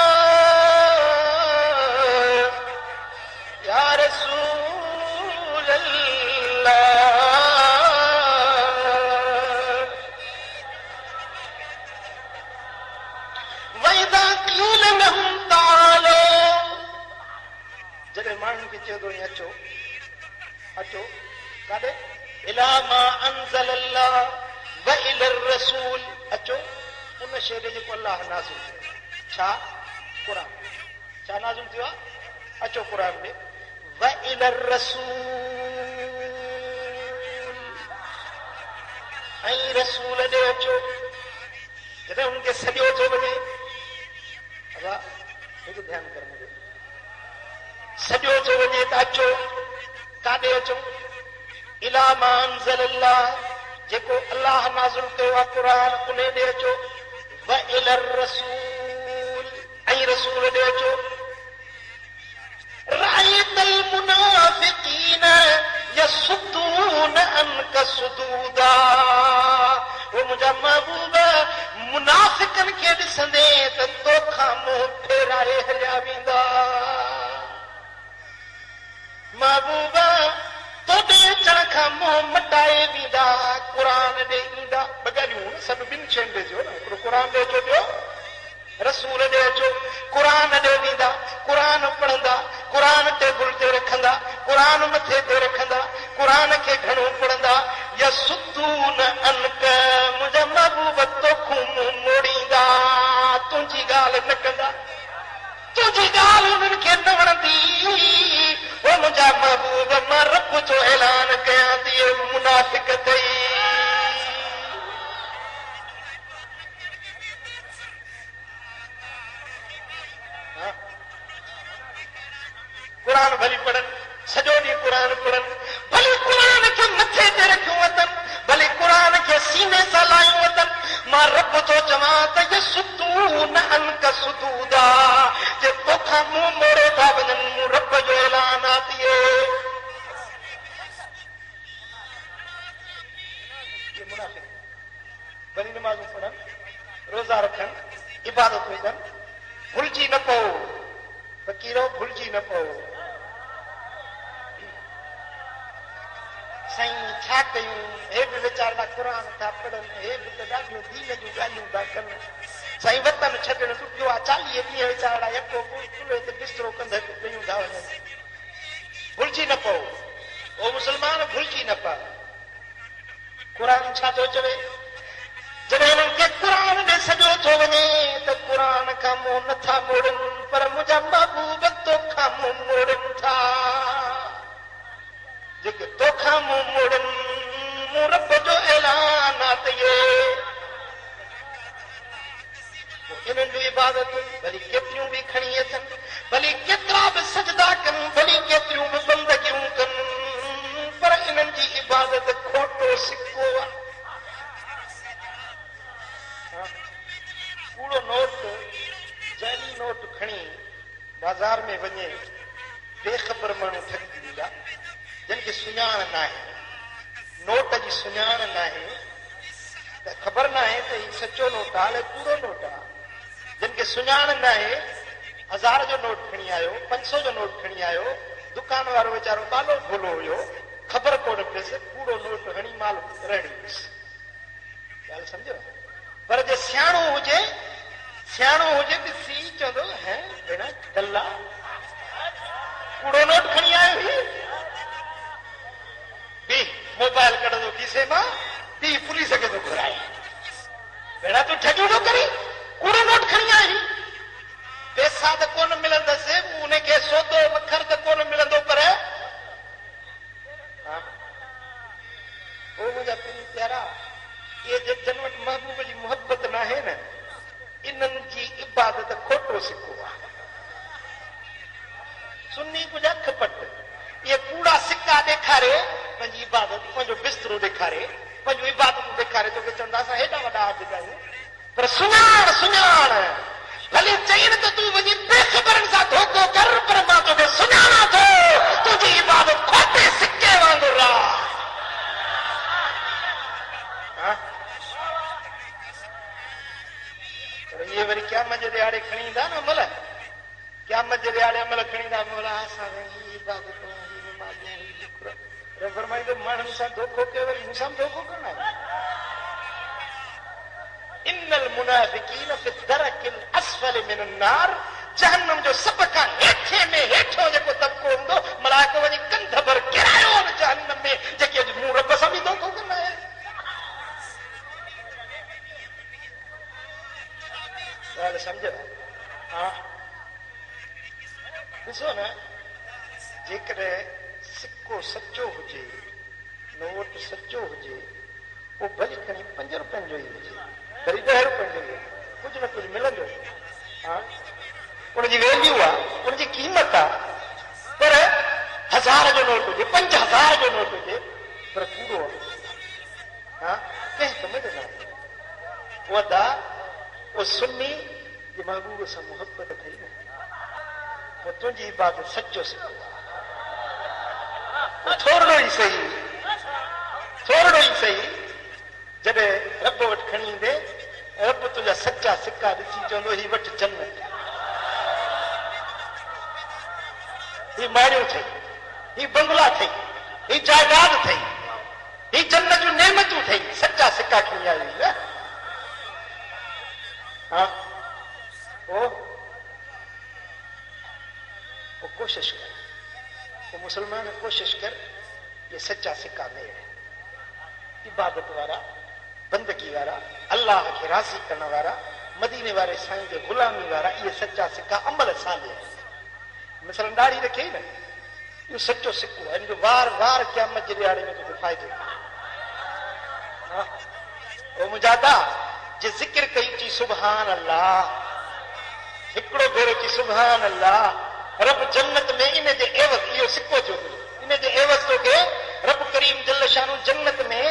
रसूल अल्लाह। वइदा क़ील लहुम तालो, जॾहिं माण्हुनि खे चयो थो अचो अचो काॾे, इला मा अंज़ल अल्लाह व इलर रसूल, अचो उन शइ ॾे जेको अल्लाह नाज़िल कयो। छा? क़ुर। छा नाज़िल थियो आहे? अचो क़ुर ॾे। व इलर रसूल, ऐं रसूल ॾे अचो। जॾहिं हुनखे सॼो थो वञे, हिकु ध्यानु कर, मुंहिंजो सॼो थो वञे त अचो, काॾे अचो? इला मा अंज़ल अल्लाह, जेको अल्लाह नाज़िल कयो आहे क़ुर, उन ॾे अचो। व इलर रसूल, ऐं रसूल ॾे अचो। रायतल मुनाफिकीन यसुद्दून अनक सुदूदा, ओ मुंहिंजा महबूब मुनाफिकनि खे ॾिसंदे त तोखां मुंहुं फेराए हलिया वेंदा। महबूब तोॾे अचण खां मुंहुं मटाए वेंदा, क़ुर ॾे ईंदा। ॿ ॻाल्हियूं सभु ॿिनि शयुनि ॾे थियो न, हिकिड़ो क़ुर ॾे अचो, ॿियो रसूल ॾे अचो। क़ुर ॾे वेंदा, क़ुर पढ़ंदा, क़ुर टेबल ते रखंदा, क़ुर मथे ते रखंदा, क़ुर खे घणो पढ़ंदा। यसुद्दून अनक, मुंहिंजा महबूब तोखूं मुंहुं मोड़ींदा, तुंहिंजी ॻाल्हि न कंदा, तुंहिंजी ॻाल्हि उन्हनि खे न वणंदी। ओ मुंहिंजा महबूब, मां रब जो ऐलान कयां थी, मुनाफ़िक अथई। क़ुर भली पढ़नि, सॼो ॾींहुं क़ुर पढ़नि, भली क़ुर खे मथे ते रखियूं अथनि, भली क़ुर खे सीने सां लायूं अथनि। मां रब थो चवां त यसुद्दून अनक सुदूदा, जे तोखां मुंहुं मोड़े था वञनि, मूं रब जो ऐलान आहे थिए। मुनाफ़िक भली नमाज़ूं पढ़नि, रोज़ा रखनि, इबादतूं कनि, भुलिजी न पओ फ़कीरो, भुलिजी न पओ। साईं छा कयूं, हे बि वीचारा क़ुर था पढ़नि, हे बि त ॾाढियूं दीन जूं ॻाल्हियूं था कनि। साईं वतन छॾणु ॾुखियो आहे, 40 ॾींहं वीचारा यको कुल्हे ते बिस्तरो कंदे कयूं था वञनि। भुलिजी न पओ, ओ मुस्लमान, भुलिजी न पओ। क़ुर छा थो चवे? जॾहिं के क़ुरान ॾे सॼो थो वञे त क़ुरान खां मुंहुं नथा मोड़नि पर मुंहिंजा महबूब तोखां मुंहुं मोड़नि था जेके तोखां मुंहुं मोड़नि मूं रब जो ऐलान आहे त इन्हनि जूं इबादतूं भली केतिरियूं बि खणी अचनि भली केतिरा बि सजदा कनि भली केतिरियूं बि बंदगियूं कनि पर इन्हनि जी इबादत खोटो सिक्को आहे कूड़ो नोट जाली नोट खणी बाज़ार में वञे बेख़बर माण्हू ठगी ॾींदा जिन खे सुञाण न आहे नोट जी सुञाण न आहे त ख़बर न आहे त हीउ सचो नोट आहे अलाए कूड़ो नोट आहे जिन खे सुञाण न आहे 1000 जो नोट खणी आयो 500 जो नोट खणी आयो दुकान वारो वीचारो तालो खोलो हुयो ख़बर कोन पियसि कूड़ो नोट हणी माल रहणी हुयसि ॻाल्हि सम्झो पर जे सियाणो हुजे ॾिसी चवंदो है भेण गल्ला कूड़ो नोट खणी आयो बि मोबाइल कढंदो खीसे मां बि पुलिस खे थो घुराए भेण तूं ठगियो थो करी कूड़ो नोट खणी आई पैसा त कोन मिलंदसि उनखे सौदो वखर त कोन मिलंदो पर मुंहिंजा पीउ प्यारा इहे जन वटि महबूब जी मोहबत न आहे न इन्हनि जी इबादत खोटो सिक्को आहे सुन्नी कुझु अख पट इहे कूड़ा सिक्का ॾेखारे पंहिंजी इबादत पंहिंजो बिस्तरो ॾेखारे पंहिंजूं इबादतूं ॾेखारे तोखे चवंदा असां हेॾा वॾा हथ कयूं पर सुञाण भले चईनि त तूं वञी बेख़बरनि सां धोखो कर पर मां तोखे सुञाणा थो तुंहिंजी इबादत खोटे सिक्के वांगुरु आहे पर इहे वरी क़यामत जे ॾियारे खणी ईंदा न अमल क़यामत जे ॾियारे अमल खणी ईंदा मौला असां इबादतूं फरमाईंदो माण्हुनि सां धोखो कयो वरी मूंसां धोखो करणु आहे इन्नल मुनाफ़िक़ीन फ़ी दरकिल अस्फ़ल मिन अन्नार जहन्नम जो सभ खां हेठे में हेठो जेको तबिको हूंदो मलाइको वञी कंध भर किरायो न जहन्नम में जेके मूं रब सां बि धोखो कंदा आहिनि ॻाल्हि सम्झो हा ॾिसो न जेकॾहिं सिक्को सचो हुजे नोट सचो हुजे पोइ भली खणी 5 रुपयनि जो ई हुजे वरी 10 रुपयनि जो कुझु न कुझु मिलंदो हा उनजी वैल्यू आहे उनजी क़ीमत आहे पर 1000 जो नोट हुजे 5000 जो नोट हुजे पर कूड़ो आहे हा कंहिं कम जो न आहे उहा वो सुन्नी जे महबूब सां मोहबत कई न पोइ तुंहिंजी इबादत सचो सिक्को आहे थोरो ई सही जॾहिं रब वटि खणी ईंदे रब तुंहिंजा सचा सिक्का ॾिसी चवंदो ही वटि जन्नत ही माड़ियूं अथई ही बंगला अथई ही जायदाद अथई ही जन्नत जूं नेमतूं अथई सचा सिक्का खणी आई न हा वो कोशिश कर वो मुसलमान कोशिश कर ये सच्चा सिक्का में इबादत वारा बंदगी वारा अल्लाह खे राज़ी करण वारा मदीने वारे साईं जे गुलामी वारा ये सच्चा सिक्का अमल साले मिसलन दाढ़ी रखे न इहो सच्चो सिक्को आहे इनजो वार वार क़यामत जे ॾियारे में तोखे फ़ाइदो ओ मुंहिंजा दा जे ज़िक्र कई थी सुभान अल्लाह हिकिड़ो भेरो थी सुभान अल्लाह रब जन्नत में इन जे एवज़ इहो सिक्को थियो इन जे एवज़ तोखे रब करीम जल शानो जन्नत में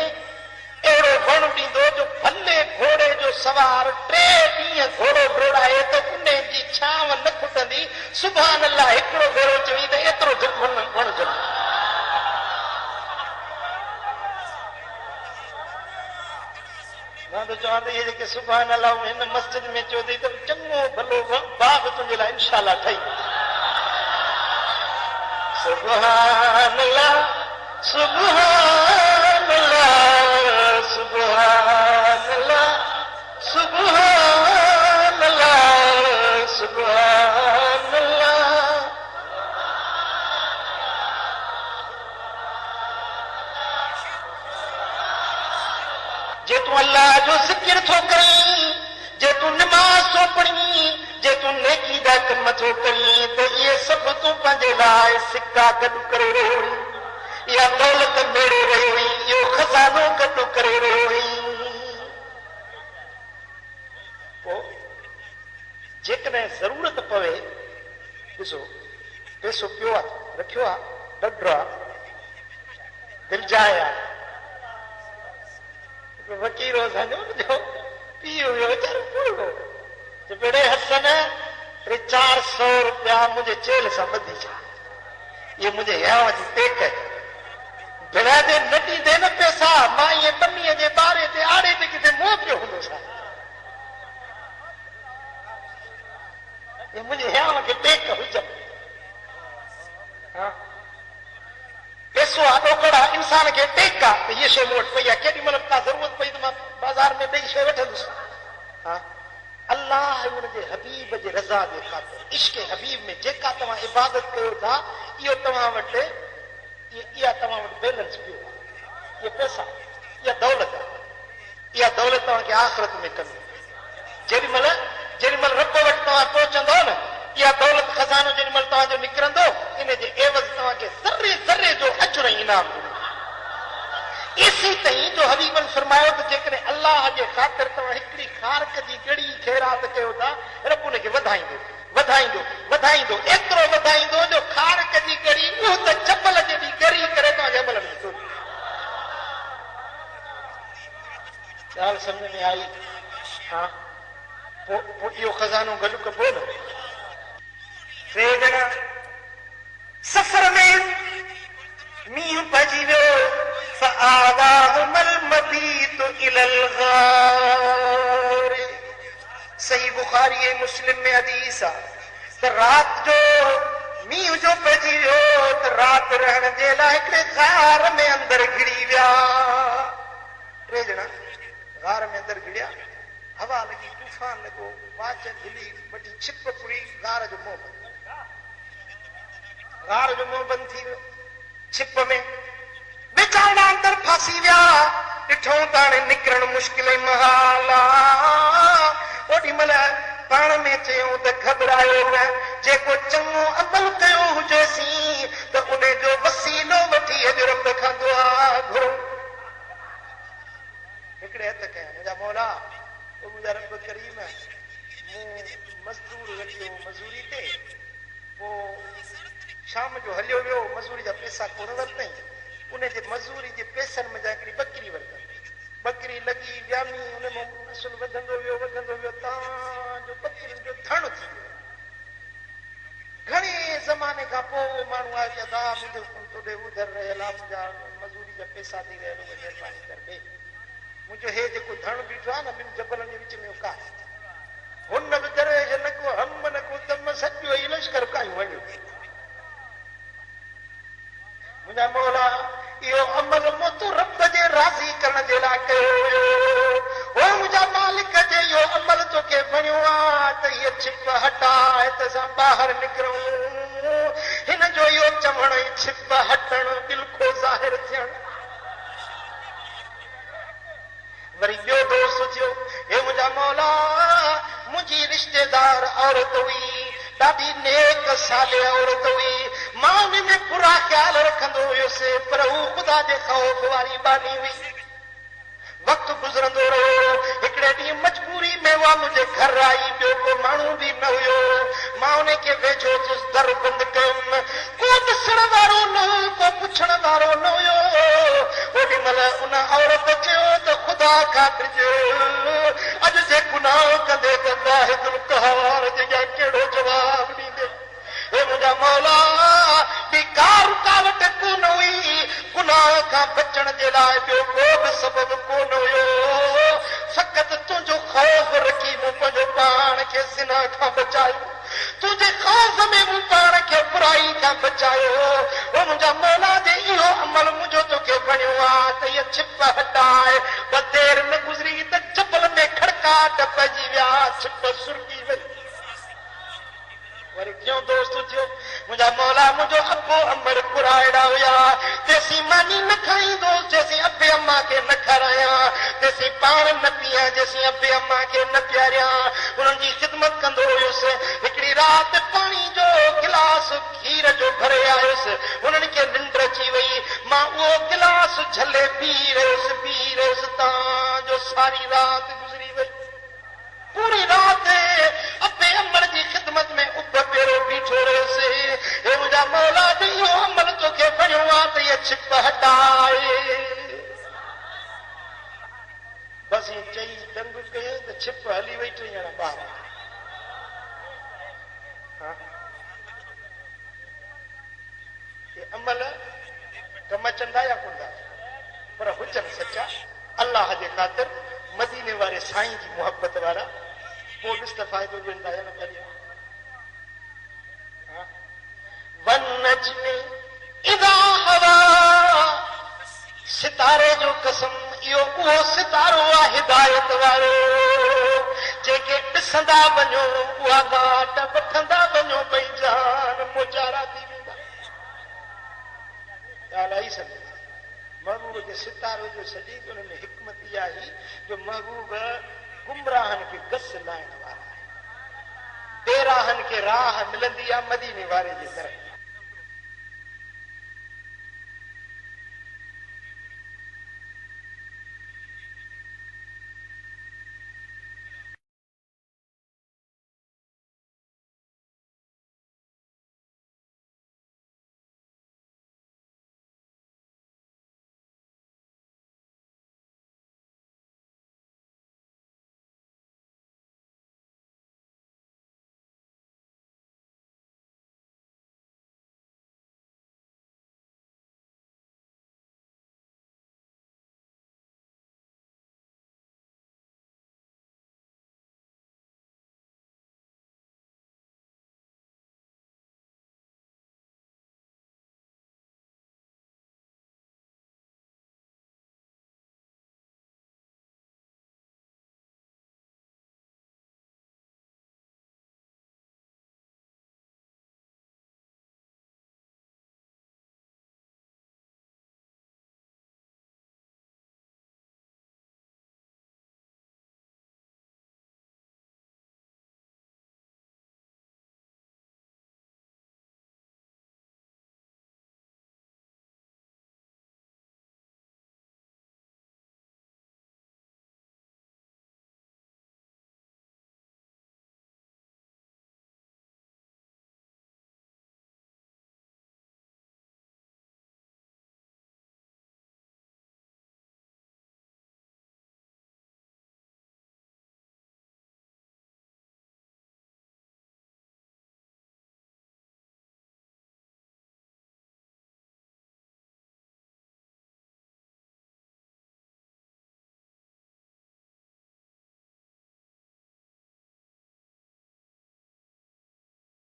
अहिड़ो वण ॾींदो जो भले घोड़े जो सवार 3 ॾींहं घोड़ो डोड़ाए त उन जी छांव न खुटंदी सुभान अल्लाह हिकिड़ो भेरो चई त एतिरो वण जन्नत मां त चवां त इहे जेके सुभान अल्लाह हिन मस्जिद में चयो अथई त चङो भलो बाग तुंहिंजे लाइ इनशाला ठही सुभान अल्लाह सुभान अल्लाह सुभान अल्लाह सुभान अल्लाह सुभान अल्लाह जे तूं अल्लाह जो ज़िक्र थो करीं पढ़ी जे तूं नेकी जा कम थो करी त इहे सभु तूं पंहिंजे लाइ सिक्का गॾु करे रहियो हुई, इहा दौलत मेड़े रही हुई, इहो खज़ानो गॾु करे रहियो हुई। पोइ जेकॾहिं ज़रूरत पवे, ॾिसो पैसो पियो आहे, रखियो आहे, ॾढो आहे, दिलजाए आहे, वकील असांजो पीउ हुयो वीचारो पूरो बेड़े हसन 400 रुपया मुंहिंजे चेल सां ॿधी छा, इहे मुंहिंजे हियांव जी टेक भेड़ा ते न ॾींदे न पैसा, मां इहे ॿनीअ जे ॿारे ते आड़े ते किथे मोह पियो हूंदो छा, मुंहिंजे हियांव खे टेक हुजनि। पैसो आहे ॾोकड़ा इंसान खे टेक आहे त हीअ शइ मूं वटि पई आहे, केॾी महिल का ज़रूरत पई त मां बाज़ार में ॿई शइ वठंदुसि। अल्लाह हुनजे हबीब जे रज़ा जे ख़ातिर, इश्क हबीब में जेका तव्हां इबादत कयो था, इहो तव्हां वटि, इहा तव्हां वटि बैलेंस पियो आहे, इहे पैसा, इहा दौलत आहे, इहा दौलत तव्हांखे आख़िरत में कंदी। जेॾी महिल रब वटि तव्हां पहुचंदो न, इहा दौलत खज़ानो जेॾी महिल तव्हांजो निकिरंदो, इन जे एवज़ तव्हांखे ज़र्रे ज़र्रे जो अजर ऐं इनाम ॾिनो। इसी ताईं जो हबीबन फरमायो त जेकॾहिं अल्लाह जे ख़ातिर तव्हां हिकिड़ी ख़ारक जी ॻड़ी ख़ैरात कयो था, रब उनखे वधाईंदो वधाईंदो वधाईंदो, एतिरो वधाईंदो जो ख़ारक जी ॻड़ी उहो त जबल जेॾी ॻरी करे तव्हांजे अमल में ईंदो। ॻाल्हि सम्झ में आई? हा, पोइ इहो खज़ानो गॾु कबो न। टे ॼणा सफ़र में मींहुं पइजी वियो, सही बुखारी ऐं मुस्लिम में हदीस आहे त राति जो मींहुं जो पइजी वियो त राति रहण जे लाइ हिकिड़े गार में अंदरि घिरी विया। टे ॼणा गार में अंदरि घिड़िया, हवा लॻी, तूफ़ान लॻो, वाच हिली, वॾी छिप पुरी, गार जो मुंहुं बंदि थी वियो। छिप में वीचारा अंदरि फासी विया, ॾिठो त हाणे निकिरण मुश्किल महाल आहे। ओॾी महिल पाण में चयूं त घबरायो न, जेको चङो अमल कयो हुजेसीं त उन जो वसीलो वठी अॼु रब खां दुआ घुरो। हिकिड़े हथ कया, मुंहिंजा मौला, मुंहिंजा रब करीम, मूं मज़दूर रखियो मज़ूरी ते, पोइ शाम जो हलियो वियो, मज़ूरी जा पैसा कोन वरितई, उनजे मज़ूरी जे पैसनि में हिकिड़ी बकरी वरितई, बकरी लॻी वियामी, हुन में असुल वधंदो वियो तव्हांजो बकरियुनि जो धण थी वियो। घणे ज़माने खां पोइ माण्हू आहे चए था मुंहिंजो तोॾे उधर रहियल आहे, मुंहिंजा मज़ूरी जा पैसा थी रहियल, महिरबानी कर ॾे, मुंहिंजो हे जेको धण बीठो आहे न ॿिनि जबलनि जे विच में का, हुन बि दरवेश न को हम न को दम, सॼो ई लश्कर कायूं वञो। मुंहिंजा मौला, इहो अमल मूं तूं रब जे राज़ी करण जे लाइ कयो हुयो, ओ मुंहिंजा मालिक जे इहो अमल तोखे वणियो आहे त हीअ छिप हटाए त असां ॿाहिरि निकिरूं, हिन जो इहो चवण ई छिप हटण बिल्कुलु ज़ाहिर थियण। वरी ॿियो दोस्त थियो, हे मुंहिंजा मौला, मुंहिंजी रिश्तेदार औरत हुई, ॾाढी नेक साले औरत हुई, मां उन में पूरा ख़्याल रखंदो हुयुसि, पर हू ख़ुदा जे ख़ौफ़ वारी बानी हुई। वक़्तु गुज़रंदो रहियो, हिकिड़े ॾींहुं मजबूरी में उहा मुंहिंजे घर आई, ॿियो को माण्हू बि न हुयो, मां उन खे वेझो थियुसि, दर बंदि कयुमि, को ॾिसण वारो न हुयो, को पुछण वारो न हुयो। ओॾी महिल उन औरत चयो त ख़ुदा खां ॾिजो, अॼु जे गुनाह कंदे त वाहिदुल क़हार जे कहिड़ो जवाब ॾींदे। हे मुंहिंजा मौला, ॿी का रुकावट कोन हुई, गुनाह खां बचण जे लाइ ॿियो को बि सबबु कोन हुयो, फ़क़ति तुंहिंजो ख़ौफ़ रखी मूं पंहिंजो पाण खे ज़िना खां बचायो, तुंहिंजे ख़ौफ़ में मूं पाण खे बुराई खां बचायो। ओ मुंहिंजा मौला जे इहो अमल मुंहिंजो तोखे वणियो आहे त इहा छिप हटाए, ॿ देरि न गुज़री त जबल में खड़काट पइजी विया, छिप सुरकी वई। वरी क्यों दोस्त थियो मुंहिंजा मौला मुंहिंजो अबो अमर कुराइड़ा हुया तेसी मानी न खाई दोस्त जैसी अबे अम्मा के न खाराया तेसी पाण न पिया जैसी अबे अम्मा के न प्यारिया उन्हनि जी ख़िदमत कंदो हुयुसि हिकिड़ी राति पाणी जो गिलास खीर जो भरे आयुसि उन्हनि खे निंड अची वई मां उहो गिलास झले पी रहियुसि तव्हांजो सारी राति गुज़री वई पूरी रात अबे अमर जी ख़िदमत में उब पेरो बीठो रहियुसि हे मुंहिंजा मौला इहो अमल तोखे वणियो आहे त इहा छिप हटाए बसि ईअं चई दंग कयो त छिप हली वई 3 ॼणा ॿार अमल कम चंदा या कोन्हा पर हुजनि सचा अल्लाह जे ख़ातिर मदीने वारे साईं जी मोहब्बत वारा पोइ ॾिस त फ़ाइदो ॾींदा या न करियो वनजमे इदा हवा सितारे जो कसम इहो उहो सितारो आहे हिदायत वारो जेके ॾिसंदा वञो उहा घाट वठंदा वञो भई जान मोचारा थी वेंदा ॻाल्हि आई सम्झ महबूब जे सितारो जो सॼी हुन में हिकमत इहा आई जो महबूब गुमराहनि खे गस लाइण वारा आहे बेराहनि खे राह मिलंदी आहे मदीने वारे जे तरफ़